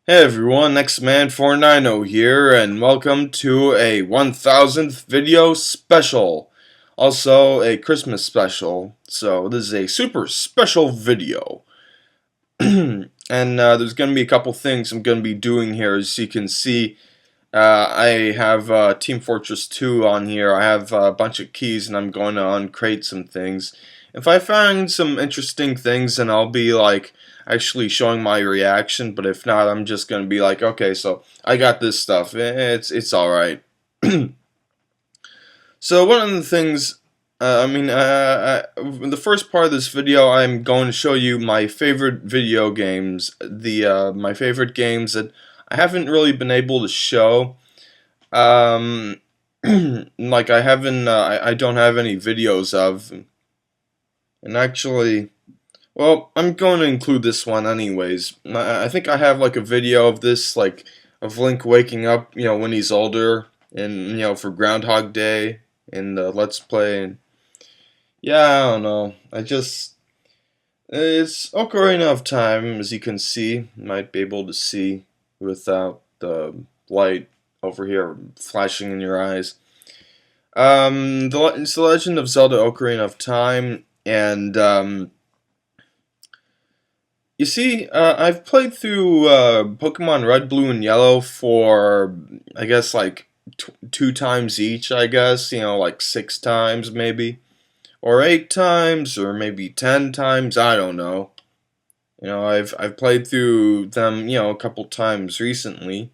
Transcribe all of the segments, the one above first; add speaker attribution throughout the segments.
Speaker 1: Hey everyone, NextMan490 here, and welcome to a 1000th video special. Also, a Christmas special, so this is a super special video. And there's going to be a couple things I'm going to be doing here. As you can see, I have Team Fortress 2 on here. I have a bunch of keys, and I'm going to uncrate some things. If I find some interesting things, then I'll be like actually showing my reaction. But if not, I'm just going to be like, okay, so I got this stuff. It's all right. So one of the things, the first part of this video, I'm going to show you my favorite video games, my favorite games that I haven't really been able to show. Like I don't have any videos of, and actually, well, I'm going to include this one anyways. I think I have like a video of this, like of Link waking up, when he's older, and for Groundhog Day in the Let's Play. And yeah, I don't know. It's Ocarina of Time, as you can see. You might be able to see without the light over here flashing in your eyes. It's the Legend of Zelda: Ocarina of Time, and you see, I've played through Pokemon Red, Blue, and Yellow for, I guess, like two times each, I guess, like 6 times maybe, or 8 times, or maybe 10 times, I don't know. I've played through them, a couple times recently.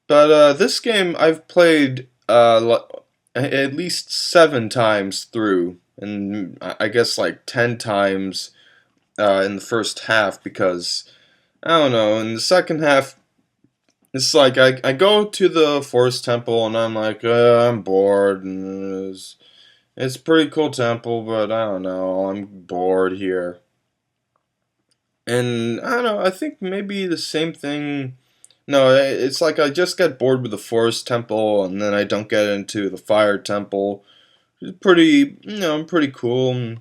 Speaker 1: But this game I've played at least 7 times through, and I guess like 10 times in the first half, because I don't know, in the second half it's like I go to the Forest Temple and I'm like, I'm bored, and it's a pretty cool temple, but I don't know, I'm bored here. And I don't know, I think maybe the same thing. No, it's like I just get bored with the Forest Temple, and then I don't get into the Fire Temple. It's pretty cool.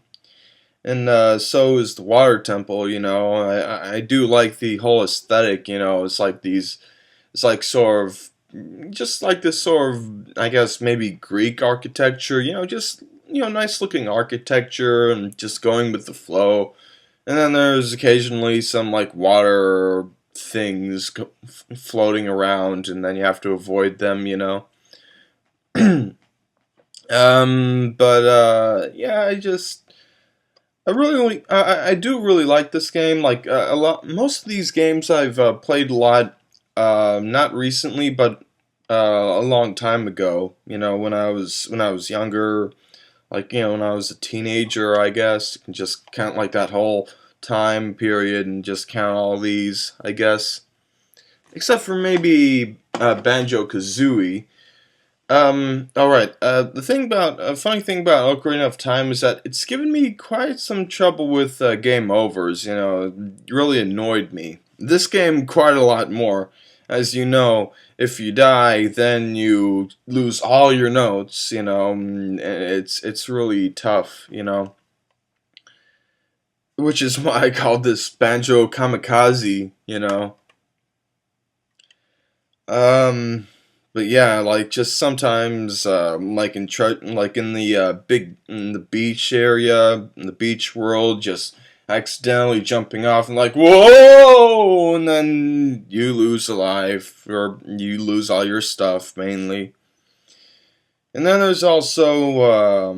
Speaker 1: And so is the Water Temple. I do like the whole aesthetic. It's like it's like sort of, just like this sort of, I guess maybe Greek architecture. Just nice looking architecture, and just going with the flow. And then there's occasionally some like water things floating around, and then you have to avoid them. But yeah, I do really like this game. Like a lot, most of these games I've played a lot. Not recently, but a long time ago. When I was younger, like when I was a teenager, I guess. You can just count like that whole time period and just count all these, I guess. Except for maybe Banjo-Kazooie. Alright, the funny thing about Ocarina of Time is that it's given me quite some trouble with game overs, it really annoyed me. This game quite a lot more. As you know, if you die, then you lose all your notes, and it's really tough, which is why I called this Banjo Kamikaze. Um, but yeah, like just sometimes, like in the in the beach area, in the beach world, just accidentally jumping off and like whoa, and then you lose a life, or you lose all your stuff mainly. And then there's also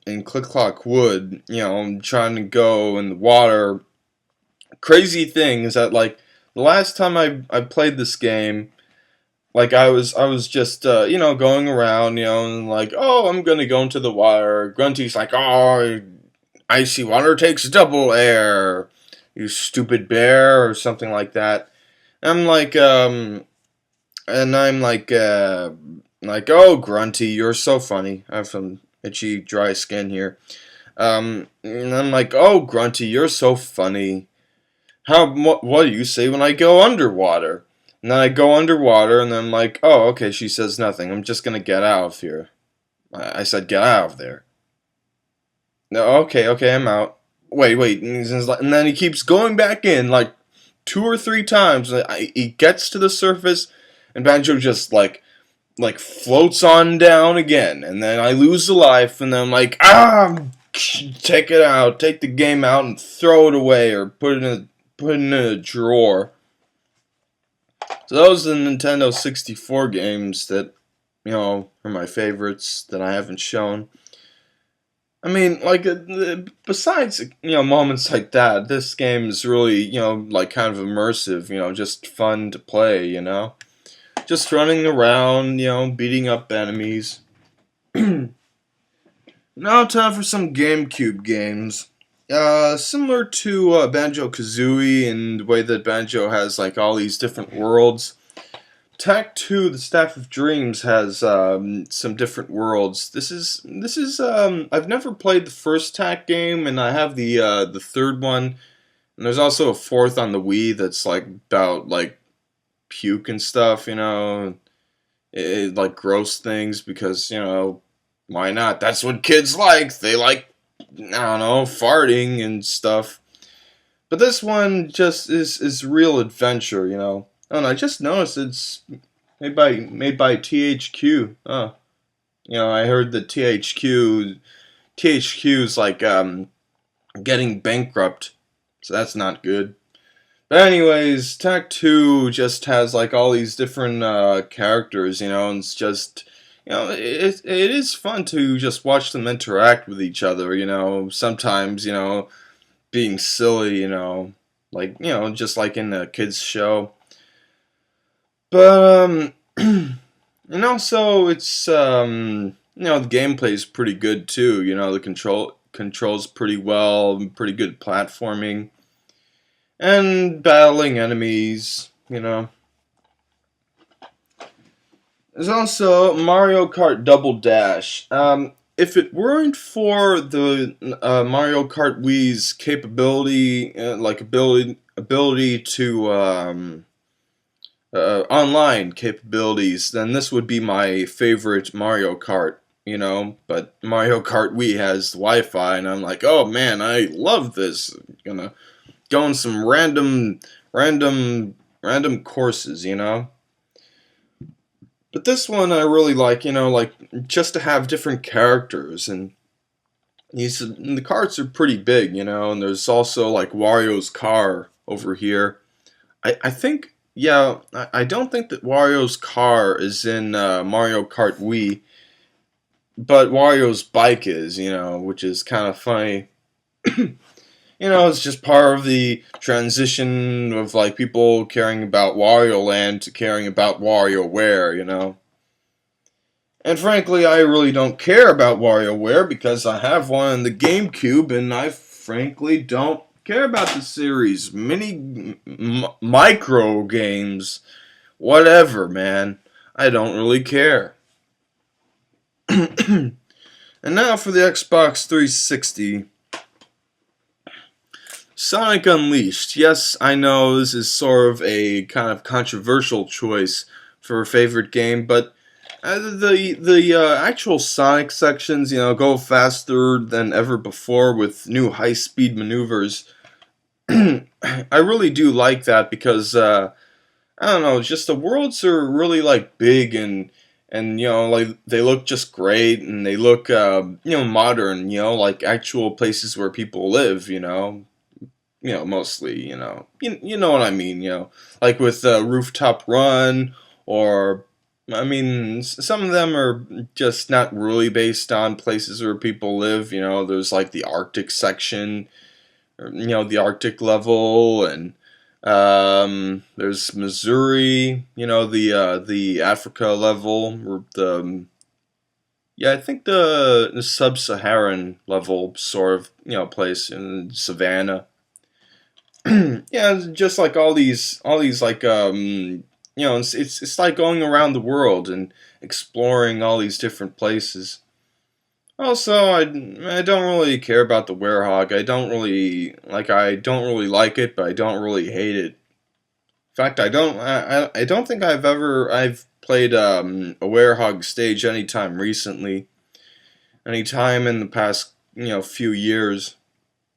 Speaker 1: in Click Clock Wood, I'm trying to go in the water. Crazy thing is that like the last time I played this game, like I was just going around, and like, oh, I'm gonna go into the water. Grunty's like, oh, icy water takes double air, you stupid bear, or something like that. I'm like, and I'm like, oh, Grunty, you're so funny. I have some itchy, dry skin here. And I'm like, oh, Grunty, you're so funny. What do you say when I go underwater? And then I go underwater, and then I'm like, oh, okay, she says nothing. I'm just gonna get out of here. I said, get out of there. No, okay, I'm out. Wait, and then he keeps going back in, like two or three times. He gets to the surface, and Banjo just like floats on down again, and then I lose the life, and then I'm like, take it out, take the game out, and throw it away, or put it in a drawer. So those are the Nintendo 64 games that, are my favorites that I haven't shown. I mean, like, besides, moments like that, this game is really, like, kind of immersive, just fun to play, Just running around, beating up enemies. Now time for some GameCube games. Similar to Banjo-Kazooie and the way that Banjo has, like, all these different worlds, TF2, the Staff of Dreams, has some different worlds. This is I've never played the first TAC game, and I have the third one, and there's also a fourth on the Wii that's like about like puke and stuff, it like gross things because why not? That's what kids like. They like, I don't know, farting and stuff. But this one just is real adventure, And I just noticed it's made by THQ. Oh, I heard that THQ's like getting bankrupt, so that's not good. But anyways, TAC2 just has like all these different characters, and it's just it is fun to just watch them interact with each other, sometimes, being silly, like, just like in a kids show. But and also it's the gameplay is pretty good too. The controls pretty well, pretty good platforming, and battling enemies. There's also Mario Kart Double Dash. If it weren't for the Mario Kart Wii's capability, ability to online capabilities, then this would be my favorite Mario Kart, but Mario Kart Wii has Wi-Fi, and I'm like, oh man, I love this. I'm gonna go on some random courses, But this one I really like, like just to have different characters, and the carts are pretty big, and there's also like Wario's car over here. I think, yeah, I don't think that Wario's car is in Mario Kart Wii, but Wario's bike is, which is kind of funny. It's just part of the transition of like people caring about Wario Land to caring about WarioWare, And frankly, I really don't care about WarioWare because I have one on the GameCube, and I frankly don't care about the series. Micro games, whatever, man. I don't really care. And now for the Xbox 360. Sonic Unleashed. Yes, I know this is sort of a kind of controversial choice for a favorite game, but the actual Sonic sections, go faster than ever before with new high-speed maneuvers. I really do like that because I don't know, just the worlds are really like big and like they look just great, and they look modern, like actual places where people live, mostly, you know what I mean, like with Rooftop Run, or I mean, some of them are just not really based on places where people live. There's like the Arctic section, or, the Arctic level, and there's Missouri, the Africa level, or I think the sub-Saharan level sort of place in Savannah. Yeah, just like all these like it's like going around the world and exploring all these different places. Also, I don't really care about the Werehog. I don't really like it, but I don't really hate it. In fact, I don't think I've played a Werehog stage anytime recently, anytime in the past few years.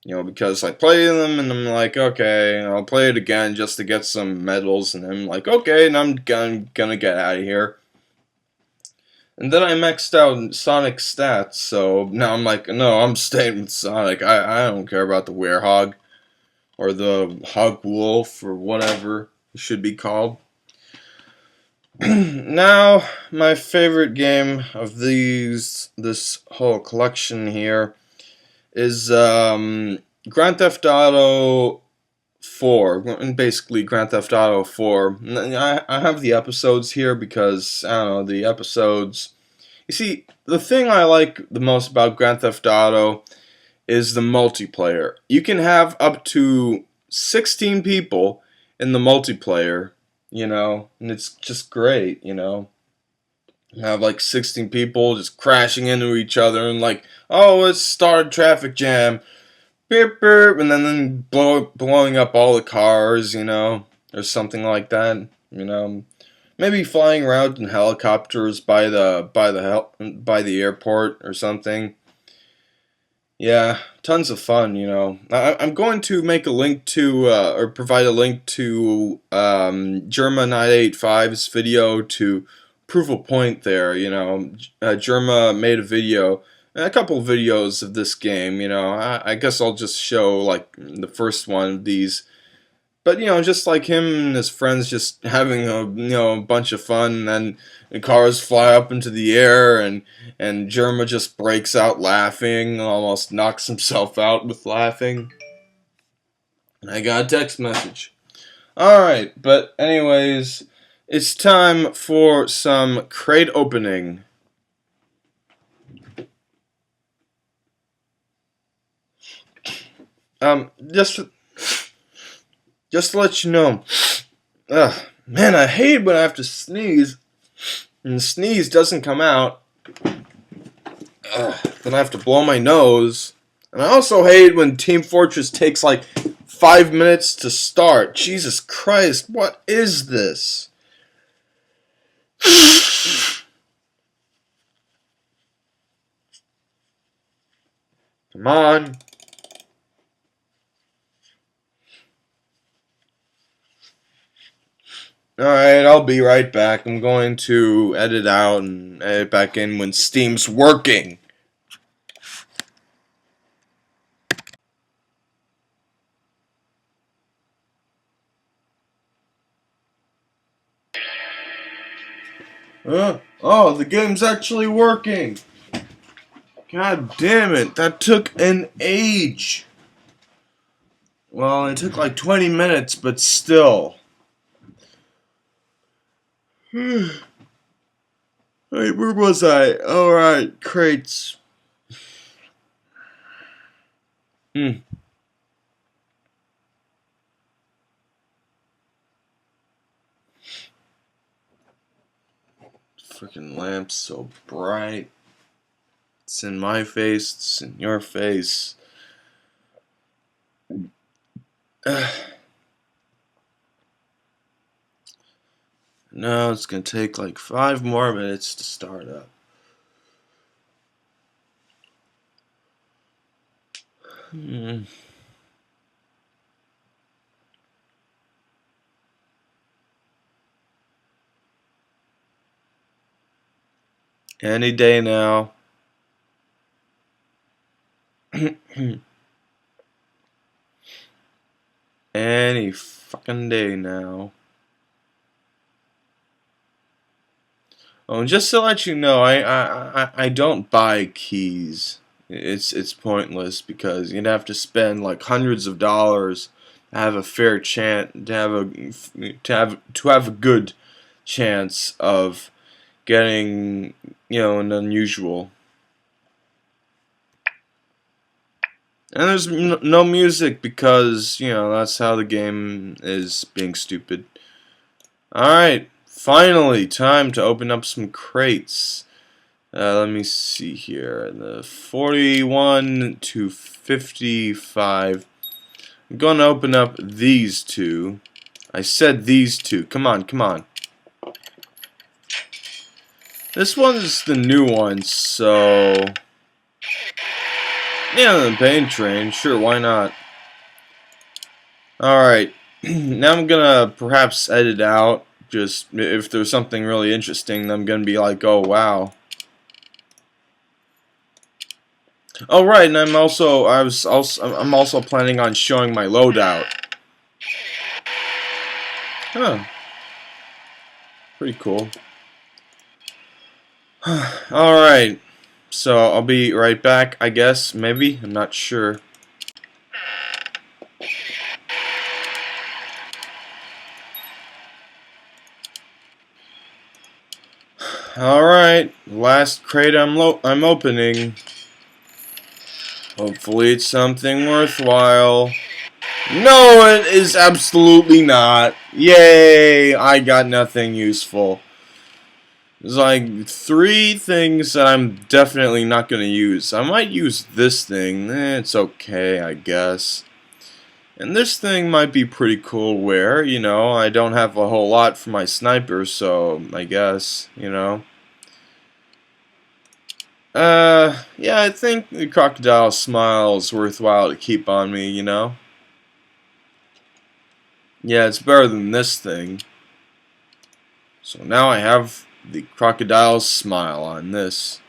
Speaker 1: You know, because I play them and I'm like, okay, I'll play it again just to get some medals, and I'm like, okay, and I'm gonna get out of here. And then I maxed out Sonic stats, so now I'm like, no, I'm staying with Sonic. I don't care about the Werehog or the Hog Wolf or whatever it should be called. Now, my favorite game of this whole collection here is Grand Theft Auto 4, basically Grand Theft Auto 4. I have the episodes here because, I don't know, the episodes... You see, the thing I like the most about Grand Theft Auto is the multiplayer. You can have up to 16 people in the multiplayer, you know, and it's just great, you know. You have like 16 people just crashing into each other and like, oh, let's start a traffic jam. Beep, beep, and then blowing up all the cars, you know, or something like that, you know. Maybe flying around in helicopters by the airport or something. Yeah, tons of fun, you know. I'm going to make a link to, or provide a link to Germa985's video to prove a point there, you know. Germa made a video, a couple of videos of this game, you know. I guess I'll just show, like, the first one of these. But, you know, just like him and his friends just having a, you know, a bunch of fun, and then the cars fly up into the air, and Germa just breaks out laughing, almost knocks himself out with laughing. And I got a text message. Alright, but anyways, it's time for some crate opening. Just to let you know, man, I hate when I have to sneeze, and the sneeze doesn't come out. Then I have to blow my nose. And I also hate when Team Fortress takes like 5 minutes to start. Jesus Christ, what is this? Come on. Alright, I'll be right back. I'm going to edit out and edit back in when Steam's working. Oh, the game's actually working. God damn it, that took an age. Well, it took like 20 minutes, but still. Wait, where was I? Alright, crates. Freaking lamp's so bright. It's in my face, it's in your face. Now it's gonna take like 5 more minutes to start up. Any day now. Any fucking day now. Oh, and just to let you know, I don't buy keys. It's pointless because you'd have to spend like hundreds of dollars to have a fair chance to have a good chance of getting, you know, an unusual. And there's no music because, you know, that's how the game is being stupid. Alright, finally, time to open up some crates. Let me see here. The 41 to 55. I'm going to open up these two. I said these two. Come on, come on. This one's the new one, so... Yeah, the pain train. Sure, why not? Alright. Now I'm gonna perhaps edit out. Just if there's something really interesting, I'm gonna be like, oh wow. Oh right, and I'm also planning on showing my loadout. Huh. Pretty cool. Alright. So I'll be right back, I guess, maybe? I'm not sure. Alright, last crate I'm opening. Hopefully it's something worthwhile. No, it is absolutely not. Yay, I got nothing useful. There's like 3 things that I'm definitely not going to use. I might use this thing. It's okay, I guess. And this thing might be pretty cool where, you know, I don't have a whole lot for my sniper, so I guess, you know. Yeah, I think the crocodile smile is worthwhile to keep on me, you know. Yeah, it's better than this thing. So now I have the crocodile smile on this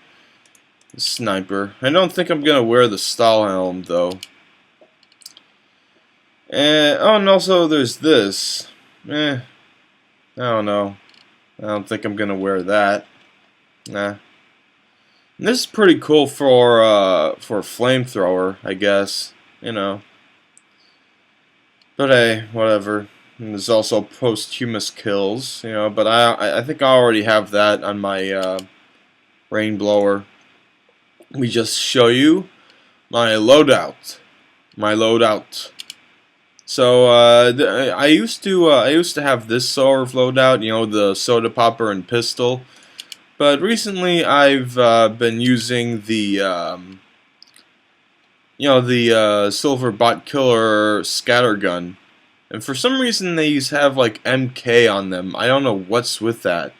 Speaker 1: sniper. I don't think I'm gonna wear the stall helm though. And also there's this. I don't know. I don't think I'm gonna wear that. Nah. And this is pretty cool for flamethrower, I guess. You know. But hey, whatever. And there's also posthumous kills, you know. But I think I already have that on my rain blower. We just show you my loadout. My loadout. So I used to have this sort of loadout, you know, the soda popper and pistol. But recently I've been using the you know, the silver bot killer scattergun. And for some reason they have like MK on them. I don't know what's with that.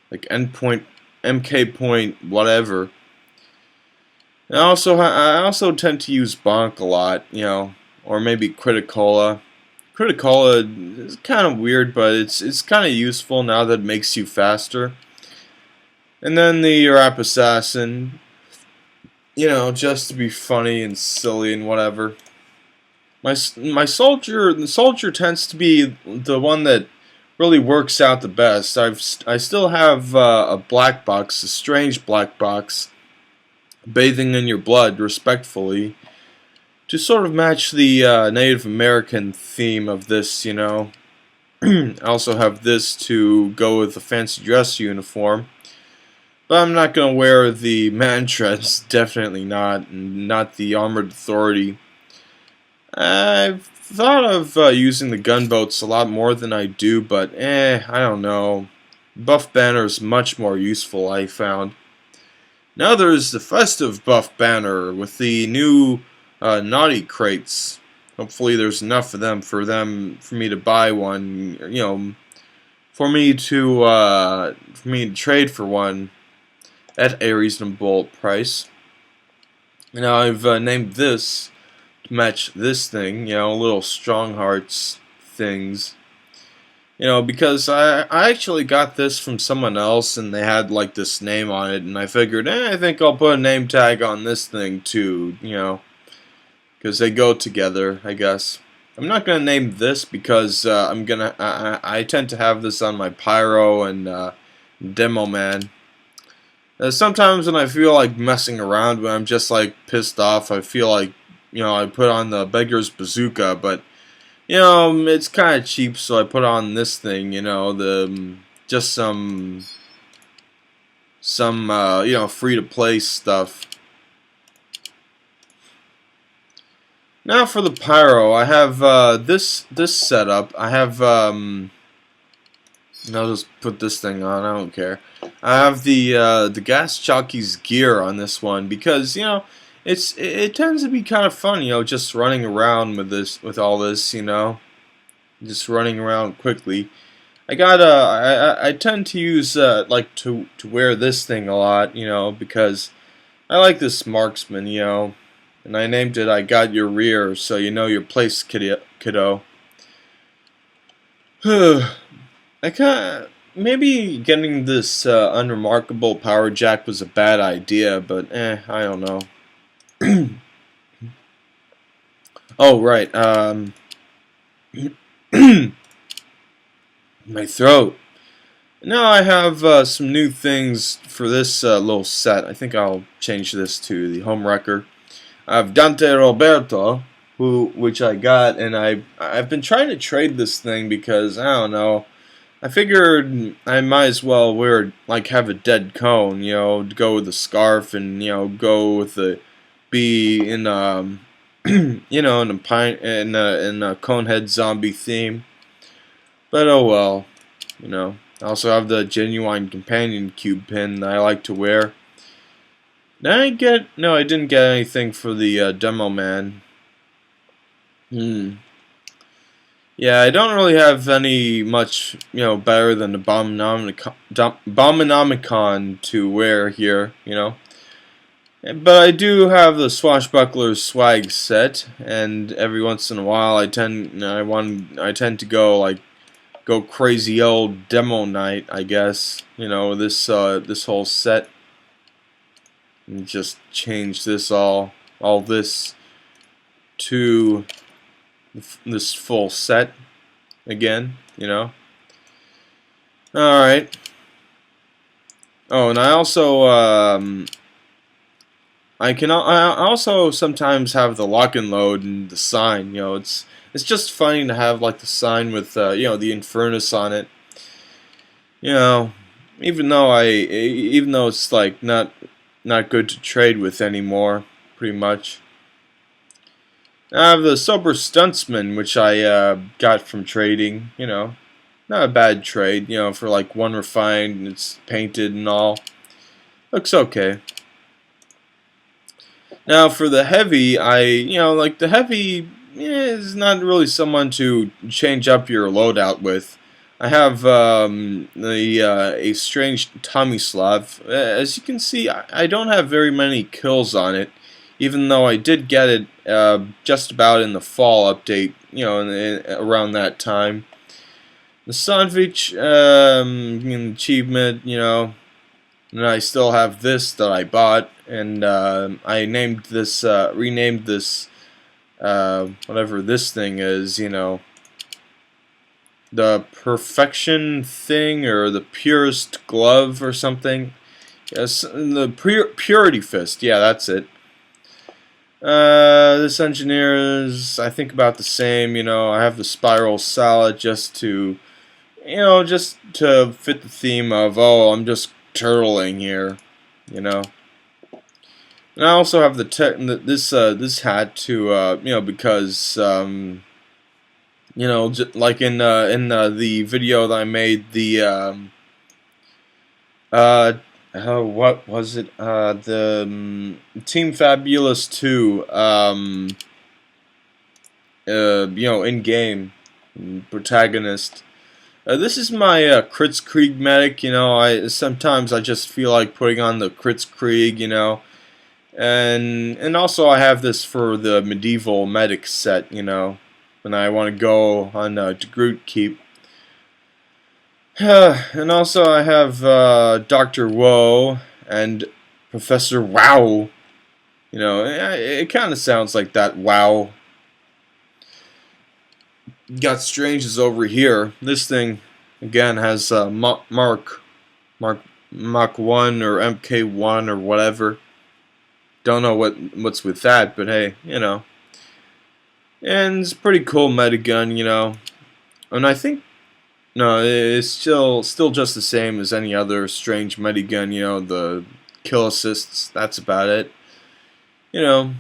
Speaker 1: Like endpoint MK point whatever. And I also tend to use bonk a lot, you know, or maybe Criticola. Criticola is kind of weird, but it's kind of useful now that it makes you faster. And then the Rap Assassin, you know, just to be funny and silly and whatever. The soldier tends to be the one that really works out the best. I still have a black box, a strange black box, bathing in your blood, respectfully, to sort of match the Native American theme of this, you know. I also have this to go with the fancy dress uniform. But I'm not going to wear the man-treads, definitely not, and not the armored authority. I've thought of using the gunboats a lot more than I do, but I don't know. Buff banner is much more useful, I found. Now there's the festive buff banner with the new naughty crates. Hopefully there's enough of them for me to buy one, you know, for me to trade for one at a reasonable price. Now I've named this to match this thing, you know, little strong hearts things. You know, because I actually got this from someone else and they had like this name on it, and I figured, I think I'll put a name tag on this thing too, you know, because they go together, I guess. I'm not gonna name this because I tend to have this on my Pyro and Demo Man. Sometimes when I feel like messing around, when I'm just like pissed off, I feel like, you know, I put on the Beggar's Bazooka, but you know, it's kind of cheap, so I put on this thing, you know, just some you know, free-to-play stuff. Now for the Pyro, I have this setup. I have I'll just put this thing on. I don't care. I have the gas jockey's gear on this one because, you know, it tends to be kind of fun, you know, just running around with all this, you know, just running around quickly. I tend to use like to wear this thing a lot, you know, because I like this marksman, you know. and I named it "I Got Your Rear," so you know your place, kiddo. I maybe getting this unremarkable power jack was a bad idea, but I don't know. Oh right, my throat. Now I have some new things for this little set. I think I'll change this to the home wrecker. I have Dante Roberto, which I got, and I've been trying to trade this thing because I don't know. I figured I might as well have a dead cone, you know, go with the scarf and go with the be in you know, in a conehead zombie theme. But oh well, you know. I also have the genuine companion cube pin that I like to wear. No, I didn't get anything for the demo man. Yeah, I don't really have any much, better than the Abominomicon to wear here, But I do have the Swashbuckler's swag set, and every once in a while I tend to go crazy old demo night, I guess. This whole set, and just change all this to this full set again, Alright. Oh, and I also I also sometimes have the lock and load and the sign, it's just funny to have like the sign with the Infernus on it. Even though it's like not good to trade with anymore, pretty much. I have the Sober Stuntsman, which I got from trading, not a bad trade, for like one refined and it's painted and all. Looks okay. Now for the heavy, the heavy is not really someone to change up your loadout with. I have a strange Tomislav. As you can see, I don't have very many kills on it, even though I did get it just about in the fall update, around that time. The Sanvich achievement, and I still have this that I bought, and I renamed this whatever this thing is, the Perfection thing or the Purest Glove or something. Yes, the Purity Fist. Yeah, that's it. This engineer is, I think, about the same. I have the Spiral Salad just to fit the theme of, oh, I'm just turtling here, And I also have this hat to because like in the video that I made, the what was it, the Team Fabulous 2 in game protagonist. This is my Kritzkrieg medic. Sometimes I just feel like putting on the Kritzkrieg, and also I have this for the medieval medic set, when I want to go on to Groot Keep. And also I have Dr. Woe and Professor Wow. It kind of sounds like that, wow. Got Strange's over here. This thing, again, has Mach 1 or MK1 or whatever. Don't know what's with that, but hey, And it's a pretty cool metagun, And I think, no, it's still just the same as any other Strange metagun, the kill assists, that's about it. And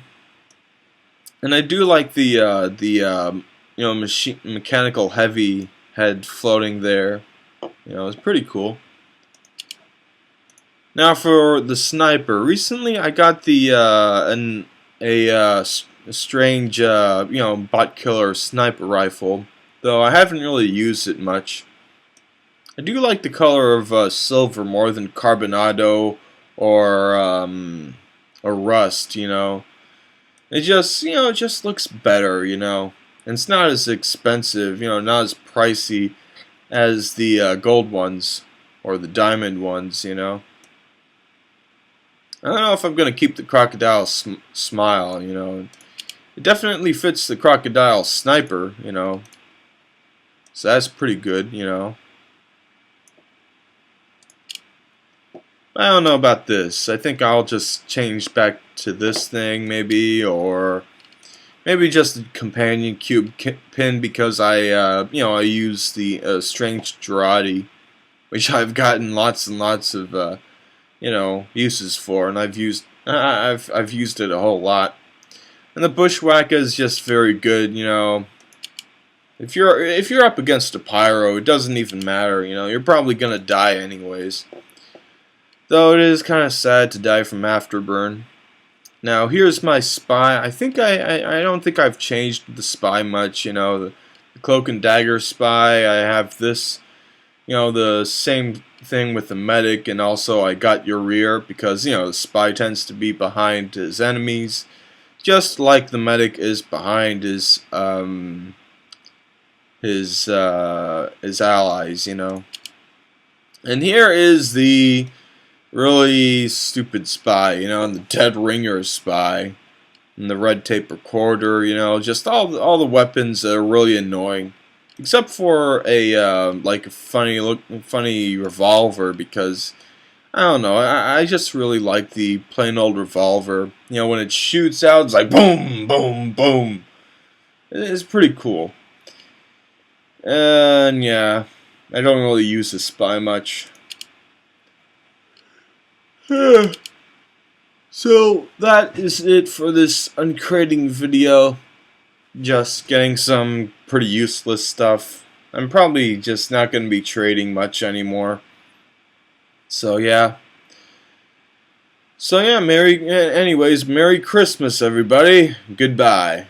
Speaker 1: I do like the mechanical heavy head floating there. It's pretty cool. Now for the sniper. Recently I got the a strange bot killer sniper rifle, though I haven't really used it much. I do like the color of silver more than carbonado or rust. It just, it just looks better, And it's not as expensive, not as pricey as the gold ones or the diamond ones, I don't know if I'm going to keep the crocodile smile, It definitely fits the crocodile sniper, So that's pretty good, I don't know about this. I think I'll just change back to this thing maybe, or maybe just a companion cube pin because I use the strange Gerati, which I've gotten lots and lots of uses for, and I've used it a whole lot. And the bushwhacker is just very good, If you're up against a pyro, it doesn't even matter, You're probably gonna die anyways. Though it is kind of sad to die from afterburn. Now here's my spy. I don't think I've changed the spy much. The cloak and dagger spy. I have this. The same thing with the medic, and also I got your rear because the spy tends to be behind his enemies, just like the medic is behind his allies. And here is the really stupid spy, and the dead ringer spy, and the red tape recorder, just all the weapons that are really annoying, except for a like a funny revolver because I don't know, I just really like the plain old revolver. When it shoots out, it's like boom, boom, boom. It's pretty cool. And yeah, I don't really use the spy much. So that is it for this uncrating video. Just getting some pretty useless stuff. I'm probably just not going to be trading much anymore. So yeah. Anyways, Merry Christmas everybody. Goodbye.